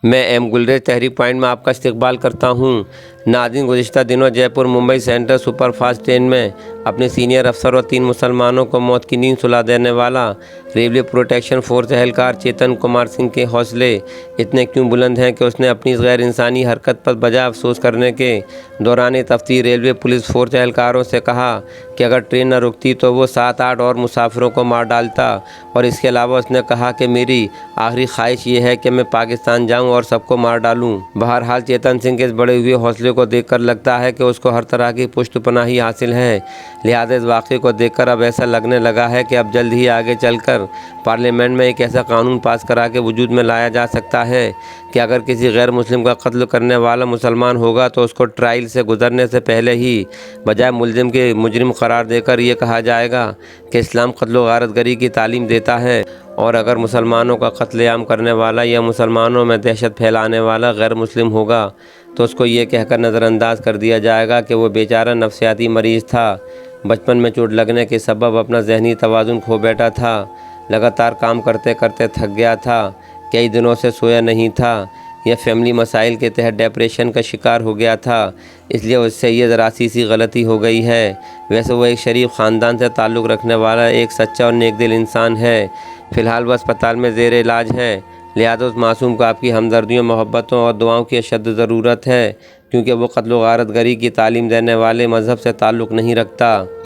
میں M galleries تحریک point میں آپ کا استقبال کرتا ہوں۔ ناظرین، گزشتہ دنوں جے پور Mumbai central super fast train میں اپنے سینئر افسر اور 3 مسلمانوں کو موت کی نیند سلا دینے والا ریلوے پروٹیکشن فورس اہلکار چیتن کمار سنگھ کے حوصلے اتنے کیوں بلند ہیں کہ اس نے اپنی اس غیر انسانی حرکت پر بجا افسوس کرنے کے دوران تفتیش ریلوے پولیس فورس اہلکاروں سے کہا کہ اگر ٹرین نہ رکتی تو وہ 7-8 اور مسافروں کو مار ڈالتا، اور اس کے علاوہ اس نے کہا کہ میری آخری خواہش یہ ہے کہ میں پاکستان جاؤں اور سب کو مار ڈالوں۔ بہرحال چیتن سنگھ کے اس بڑے ہوئے حوصلے کو دیکھ کر لگتا ہے کہ اس کو ہر طرح کی پشت پناہی حاصل ہے، لہٰذا اس واقعے کو دیکھ کر اب ایسا لگنے لگا ہے کہ اب جلد ہی آگے چل کر پارلیمنٹ میں ایک ایسا قانون پاس کرا کے وجود میں لایا جا سکتا ہے کہ اگر کسی غیر مسلم کا قتل کرنے والا مسلمان ہوگا تو اس کو ٹرائل سے گزرنے سے پہلے ہی بجائے ملزم کے مجرم قرار دے کر یہ کہا جائے گا کہ اسلام قتل و غارت گری کی تعلیم دیتا ہے، اور اگر مسلمانوں کا قتل عام کرنے والا یا مسلمانوں میں دہشت پھیلانے والا غیر مسلم ہوگا تو اس کو یہ کہہ کر نظر انداز کر دیا جائے گا کہ وہ بیچارہ نفسیاتی مریض تھا، بچپن میں چوٹ لگنے کے سبب اپنا ذہنی توازن کھو بیٹھا تھا، لگاتار کام کرتے کرتے تھک گیا تھا، کئی دنوں سے سویا نہیں تھا، یا فیملی مسائل کے تحت ڈپریشن کا شکار ہو گیا تھا، اس لیے اس سے یہ ذرا سی غلطی ہو گئی ہے۔ ویسے وہ ایک شریف خاندان سے تعلق رکھنے والا ایک سچا اور نیک دل انسان ہے، فی الحال وہ اسپتال میں زیر علاج ہے، لہٰذا اس معصوم کو آپ کی ہمدردیوں، محبتوں اور دعاؤں کی اشد ضرورت ہے، کیونکہ وہ قتل و غارت گری کی تعلیم دینے والے مذہب سے تعلق نہیں رکھتا۔